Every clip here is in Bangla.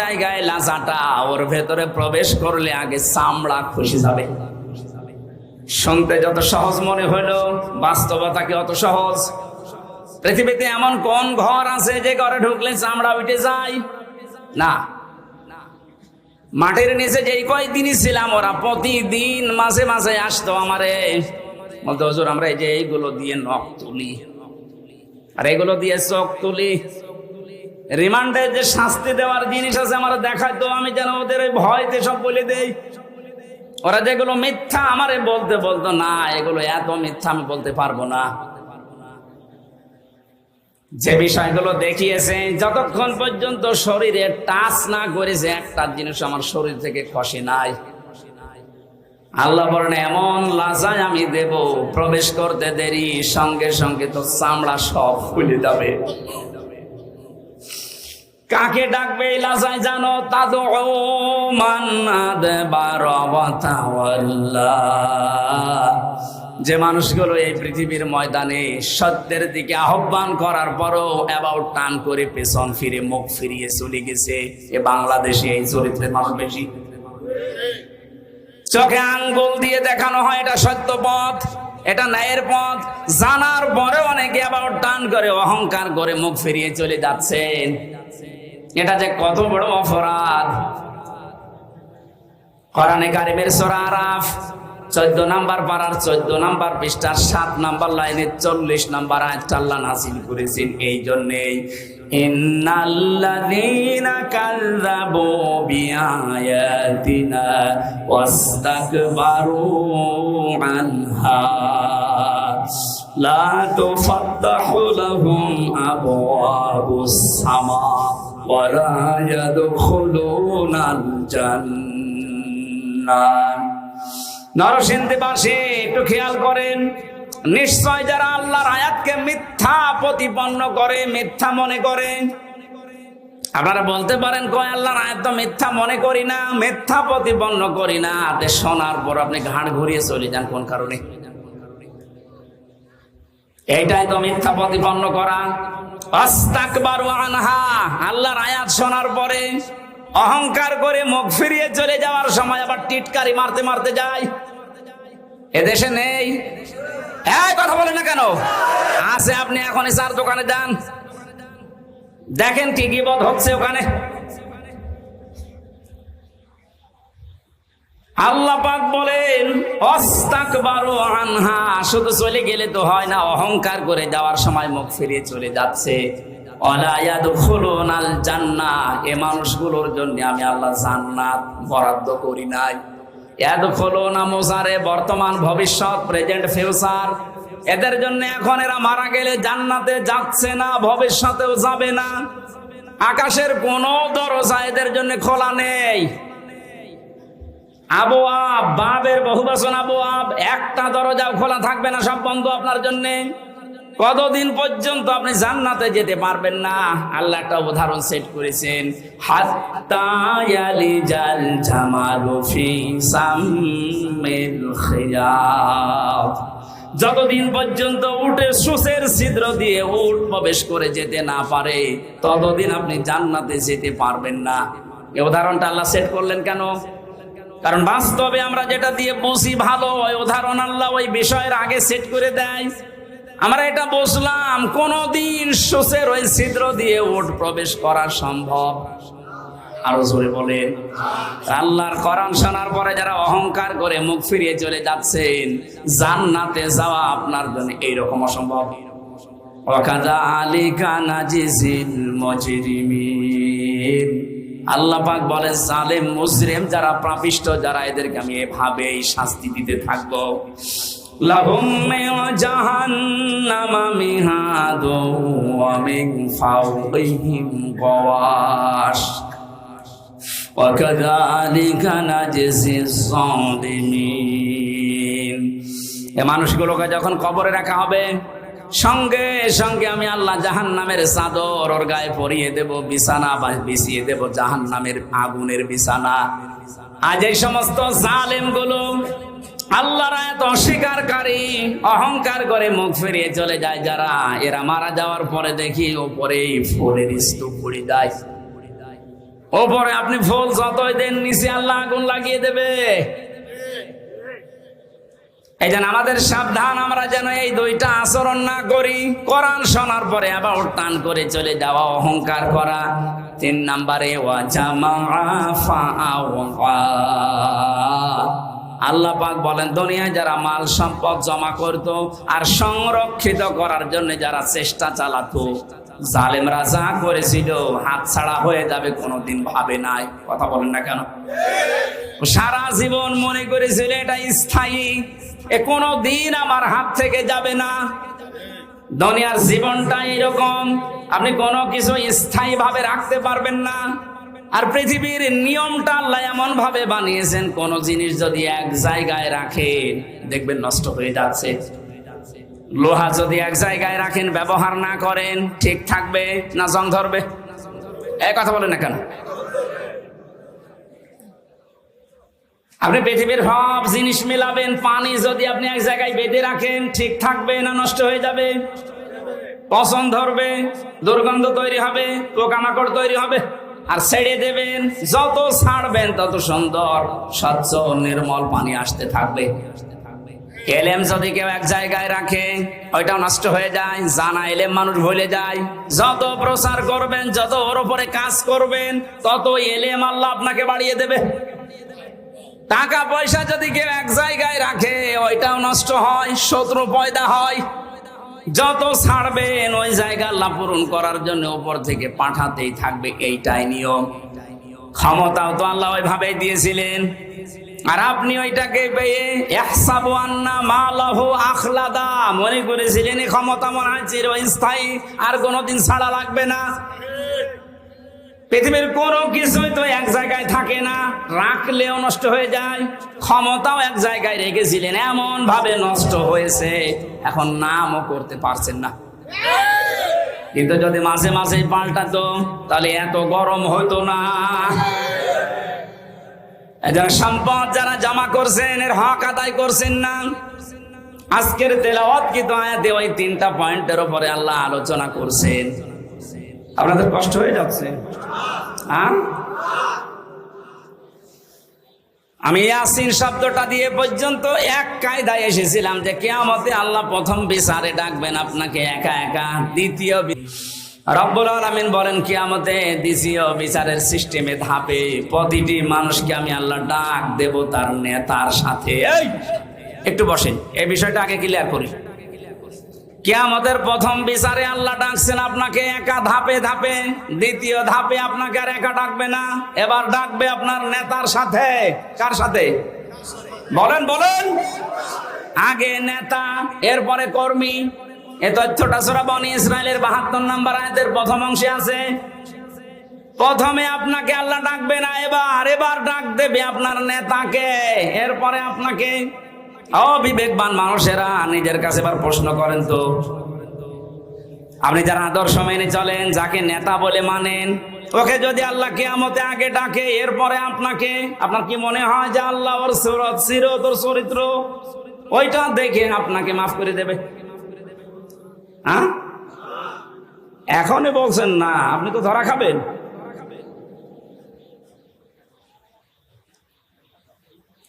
জায়গায় লাজাটা, ওর ভেতরে প্রবেশ করলে আগে চামড়া খসে যাবে। শুনতে যত সহজ মনে হলো, বাস্তবতা কি অত সহজ? পৃথিবীতে এমন কোন ঘর আছে যে ঘরে ঢুকলে চামড়া উঠে যায়? না। মাটির নিচে যেই কয়দিনই ছিলাম, ওরা প্রতিদিন মাঝে মাঝে আসতো আমারে, বলতো হুজুর আমরা এই যে এইগুলো দিয়ে নখ তুলি আর এগুলো দিয়ে চোখ তুলি, রিমান্ডে যে শাস্তি দেওয়ার জিনিস আছে আমার দেখাতো, আমি যেন ওদের ওই ভয়তে সব বলে দেই। ওরা যেগুলো মিথ্যা আমারে বলতে বলতো, না এগুলো এত মিথ্যা আমি বলতে পারবো না। যে বিষয়গুলো দেখিয়েছে, যতক্ষণ পর্যন্ত শরীরে টাচ না করেছে একটা জিনিস আমার শরীর থেকে খসে নাই। আল্লাহ বলেন এমন লাজায় আমি দেব, প্রবেশ করতে দেরি সঙ্গে সঙ্গে তো চামড়া সব খুলে যাবে। কাকে ডাকবে এই লাজায় জানো? তাদু মান আদবার ওয়া তাওয়াল্লা। যে মানুষগুলো এই পৃথিবীর ময়দানে সত্যের দিকে আহ্বান করার পরও অ্যাবাউট টান করে পেছন ফিরে মুখ ফিরিয়ে চলে গেছে, এ বাংলাদেশে এই চরিত্রের মানুষ বেশি। চোখে আঙ্গুল দিয়ে দেখানো হয় এটা সত্য পথ, এটা ন্যায়ের পথ, জানার পরে অনেকে অ্যাবাউট টান করে অহংকার করে মুখ ফিরিয়ে চলে যাচ্ছেন। এটা যে কত বড় অপরাধ। কোরআনে কারিমের সূরা আরাফ 14 নম্বর পারার 14 নম্বর পৃষ্ঠার 7 নম্বর লাইনে 40 নম্বর আয়াত আল্লাহ নাযিল করেছেন এই জন্যই, ইন্নাল্লাযীনা কাযযাবু বিআয়াতিনা ওয়াস্তাকবারু আনহা লা তুফাত্তাহু লাহুম আবওয়াবুস সামা ওয়া লা ইয়াদখুলুনাল জান্নাহ। নরসিংদীবাসী একটু খেয়াল করেন, নিশ্চয় যারা আল্লাহর আয়াতকে মিথ্যা প্রতিপন্ন করে, মিথ্যা মনে করে। আপনারা বলতে পারেন কয় আল্লাহর আয়াত তো মিথ্যা মনে করি না, মিথ্যা প্রতিপন্ন করি না। শোনার পর আপনি ঘাড় ঘুরিয়ে চলে যান কোন কারণে? এইটাই তো মিথ্যা প্রতিপন্ন করা। আস্তাকবারু আনহা, আল্লাহর আয়াত শোনার পরে অহংকার করে মুখ ফিরিয়ে চলে যাওয়ার সময় আবার টিটকারি মারতে মারতে যায়। এদেশে নেই? এই কথা বলে না কেন? আছে। আপনি এখন চার দোকানে যান, দেখেন কি গীবত হচ্ছে ওখানে। আল্লাহ পাক বলেন আস্তাকবারু আনহা, শুধু চলে গেলে তো হয় না, অহংকার করে যাওয়ার সময় মুখ ফিরিয়ে চলে যাচ্ছে। ওয়ালা ইয়াদখুলুনাল জান্নাহ, এই মানুষগুলোর জন্য আমি আল্লাহ জান্নাত বরাদ্দ করি নাই। ইয়াদখুলুনা মুজারে বর্তমান ভবিষ্যৎ, প্রেজেন্ট ফিউচার। এদের জন্য এখন এরা মারা গেলে জান্নাতে যাচ্ছে না, ভবিষ্যতেও যাবে না। আকাশের কোনো দরজা এদের জন্য খোলা নেই। আবওয়াব, বাবের বহুবচন আবওয়াব, একটা দরজাও খোলা থাকবে না, সব বন্ধ আপনার জন্য। কতদিন পর্যন্ত আপনি জান্নাতে যেতে পারবেন না? আল্লাহ একটা উদাহরণ সেট করেছেন, হাত্তা ইয়ালিজাল জামালু ফি সাম্মিল খিয়াত। যতদিন পর্যন্ত উটের সূচের ছিদ্র দিয়ে উট প্রবেশ করে যেতে না পারে, ততদিন আপনি জান্নাতে যেতে পারবেন না। এই উদাহরণটা আল্লাহ সেট করলেন কেন? কারণ বাস্তবে আমরা যেটা দিয়ে বুঝি ভালো, ওই উদাহরণ আল্লাহ ওই বিষয়ের আগে সেট করে দেয়। আমরা এটা বুঝলাম কোনদিন সূচের ওই ছিদ্র দিয়ে উট প্রবেশ করা সম্ভব? আরো জোরে বলেন। আল্লাহর কোরআন শোনার পরে যারা অহংকার করে মুখ ফিরিয়ে চলে যাচ্ছেন, জান্নাতে যাওয়া আপনার জন্য এইরকম অসম্ভব। ওয়াকাযালিকা নাজিজিল মুজরিমিন, আল্লাহ পাক বলেন জালেম মুজরিম যারা, পাপিষ্ঠ যারা, এদেরকে আমি এভাবেই শাস্তি দিতে থাকবো। লাহুম মিন জাহান্নামা মিহাদু ওয়া মিন ফাওকিহিম গাওয়াশ ওয়া কাযালিকা নাজজিস যালিমিন। এই মানুষগুলোকে যখন কবরে রাখা হবে, সঙ্গে সঙ্গে আমি আল্লাহ জাহান্নামের চাদর ওর গায়ে পরিয়ে দেব, বিছানা বিছিয়ে দেব জাহান্নামের আগুনের বিছানা। আজ এই সমস্ত জালেম গুলো আল্লাহর আয়াত অস্বীকারী, অহংকার করে মুখ ফিরিয়ে চলে যায় যারা, এরা মারা যাওয়ার পরে দেখি ওপরে ফুলের স্তূপ পড়ে যায়। ওপরে আপনি ফুল যতই দেন নিচে আল্লাহ আগুন লাগিয়ে দেবে। এই জন্য আমাদের সাবধান, আমরা যেন এই দুইটা আচরণ না করি। কোরআন শোনার পরে আবার টান করে চলে যাওয়া, অহংকার করা। 3 নম্বরে আল্লাহ পাক বলেন, দুনিয়ায় যারা মাল সম্পদ জমা করত আর সংরক্ষিত করার জন্য যারা চেষ্টা চালাতো, জালেমরা যা করেছিল হাত ছাড়া হয়ে যাবে কোনোদিন ভাবে নাই। কথা বলেন না কেন? সারা জীবন মনে করেছিল এটা স্থায়ী, এ কোনো দিন আমার হাত থেকে যাবে না। দুনিয়ার জীবনটা এরকম, আপনি কোনো কিছু স্থায়ী ভাবে রাখতে পারবেন না। আর পৃথিবীর নিয়মটা আল্লাহ এমন ভাবে বানিয়েছেন, কোন জিনিস যদি এক জায়গায় রাখেন দেখবেন নষ্ট হয়ে যাচ্ছে। লোহা যদি এক জায়গায় রাখেন, ব্যবহার না করেন, ঠিক থাকবে না জং ধরবে? এই কথা বলেন না কেন? আপনি পৃথিবীর সব জিনিস মিলাবেন, পানি যদি আপনি এক জায়গায় বেঁধে রাখেন, ঠিক থাকবে না নষ্ট হয়ে যাবে? পচন ধরবে, দুর্গন্ধ তৈরি হবে, পোকামাকড় তৈরি হবে। আর ছেড়ে দেবেন, যত ছাড়বেন তত সুন্দর স্বচ্ছ নির্মল পানি আসতে থাকবে। এলেম যদি কেউ এক জায়গায় রাখে, ওইটাও নষ্ট হয়ে যায়। জানা এলেম মানুষ ভুলে যায়। যত প্রচার করবেন, যত ওর উপরে কাজ করবেন, তত এলেম আল্লাহ আপনাকে বাড়িয়ে দেবে। টাকা পয়সা যদি কেউ এক জায়গায় রাখে, ওইটাও নষ্ট হয়, শত্রু পয়দা হয়। যত ছাড়বেন ওই জায়গা আল্লাহ পূরণ করার জন্য উপর থেকে পাঠাতেই থাকবে, এইটাই নিয়ম। ক্ষমতাও তো আল্লাহ ওইভাবে দিয়েছিলেন। আর আপনি ওইটাকে পেয়ে ইহসাবু আন্না মালাহু আখলাদা, মনে করেছিলেন এই ক্ষমতা মনে হয় চিরস্থায়ী, আর কোনোদিন ছাড়া লাগবে না। পৃথিবীর কোনো কিছুই তো এক জায়গায় থাকে না, রাখলেও নষ্ট হয়ে যায়। ক্ষমতাও এক জায়গায় রেখেছিলেন, এমন ভাবে নষ্ট হয়েছে এখন নামও করতে পারছেন না। কিন্তু যদি মাঝে মাঝে পাল্টাতো তাহলে এত গরম হতো না। যারা সম্পদ যারা জমা করছেন, এর হক আদায় করছেন না। আজকের তেলাওয়াত কিন্তু আয়াতে ওই 3টা পয়েন্টের উপরে আল্লাহ আলোচনা করছেন। আপনাদের কষ্ট হয়ে যাচ্ছে? আমি ইয়াসিন শব্দটা দিয়ে পর্যন্ত এক কায়দায় এসেছিলাম যে কিয়ামতে আল্লাহ প্রথম বিচারে ডাকবেন আপনাকে একা একা। দ্বিতীয় রব্বুল আলামিন বলেন কিয়ামতে দ্বিতীয় বিচারের সিস্টেমে ধাপে প্রতিটি মানুষকে আমি আল্লাহ ডাক দেব তার নেতার সাথে। এই একটু বসেন, এই বিষয়টা আগে ক্লিয়ার করি। কিয়ামতের প্রথম বিচারে আল্লাহ ডাকছেন আপনাকে একা ধাপে ধাপে। দ্বিতীয় ধাপে আপনাকে আর একা ডাকবে না, এবার ডাকবে আপনার নেতার সাথে। কার সাথে বলেন বলেন? আগে নেতা, এরপরে কর্মী। এই তথ্যটা সূরা বনী ইসরাইলের 72 নম্বর আয়াতের প্রথম অংশে আছে। প্রথমে আপনাকে আল্লাহ ডাকবে না, এবার ডাক দেবে আপনার নেতাকে, এরপরে আপনাকে। অবিবেকবান মানুষেরা নিজের কাছে এবার প্রশ্ন করেন তো, আপনি যারা আদর্শ মেনে চলেন, যাকে নেতা বলে মানেন, ওকে যদি আল্লাহ কিয়ামতে আগে ডাকে এরপরে আপনাকে, আপনার কি মনে হয় যে আল্লাহ ওর সিরত ওর চরিত্র ওইটা দেখে আপনাকে মাফ করে দেবে? হ্যাঁ, এখনই বলছেন না, আপনি তো ধরা খাবেন।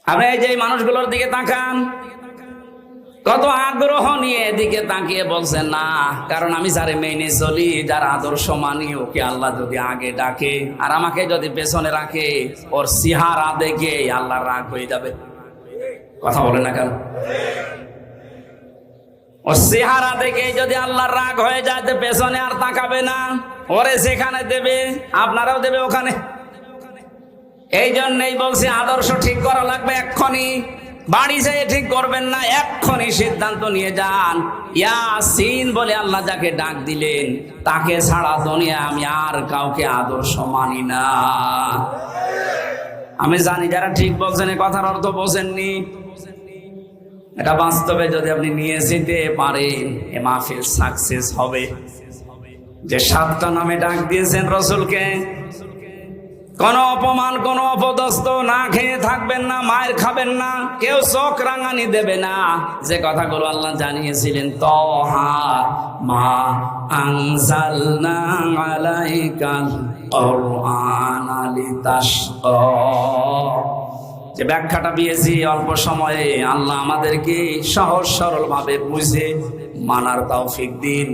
আপনি এই যে মানুষগুলোর দিকে তাকান, কত আগ্রহ নিয়ে এদিকে তাকিয়ে বলছেন না, কারণ আমি যারে মেনে চলি, যার আদর্শ মানি, ওকে আল্লাহ যদি আগে ডাকে আর আমাকে যদি পেছনে রাখে, ওর চেহারা দেখে আল্লাহ রাগ হয়ে যাবে। কথা বলে না কেন? ওর চেহারা দেখে যদি আল্লাহর রাগ হয়ে যায়, পেছনে আর তাকাবে না, ওরে সেখানে দেবে, আপনারাও দেবে ওখানে। এই জন্যই বলছি আদর্শ ঠিক করা লাগবে এক্ষুনি। বাড়ি যেয়ে ঠিক করবেন না, এক্ষুনি সিদ্ধান্ত নিয়ে যান। ইয়াসিন বলে আল্লাহ যাকে ডাক দিলেন, তাকে ছাড়া দুনিয়া আমি আর কাউকে আদর্শ মানি না। আমি জানি যারা ঠিক বলছেন, এই কথার অর্থ বোঝেননি। এটা বাস্তবে যদি আপনি নিয়ে যেতে পারেন, এ মাহফিল সাকসেস হবে। যে 7টা নামে ডাক দিয়েছেন রসুলকে, কোন অপমান, কোন অপদস্থ না খেয়ে থাকবেন না, মায়ের খাবেন না, কেউ চোখ রাঙানি দেবে না। যে কথাগুলো আল্লাহ জানিয়েছিলেন, তহা মা আনজালনা আলাইকাল কুরআনা লিতাশকা, যে ব্যাখ্যাটা দিয়েছি অল্প সময়ে, আল্লাহ আমাদেরকে সহজ সরল ভাবে বুঝে মানার তৌফিক দিন,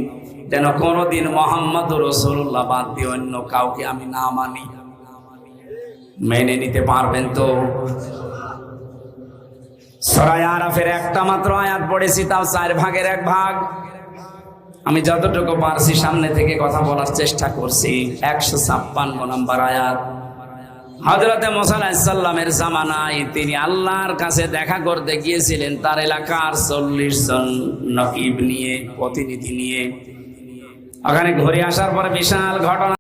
যেন কোনোদিন মুহাম্মদুর রাসূলুল্লাহ বাদ দিয়ে অন্য কাউকে আমি না মানি। মেনে নিতে পারবেন তো? সূরা আরাফের একটা মাত্র আয়াত পড়েছি, তাও 4 ভাগের 1 ভাগ। আমি যতটুকু পারছি সামনে থেকে কথা বলার চেষ্টা করছি। 156 নম্বর আয়াত। হযরতে মুসা আলাইহিস সালামের জামানায় তিনি আল্লাহর কাছে দেখা করতে গিয়েছিলেন তার এলাকার 40 জন নকিব নিয়ে, প্রতিনিধি নিয়ে। ওখানে ঘুরে আসার পর বিশাল ঘটনা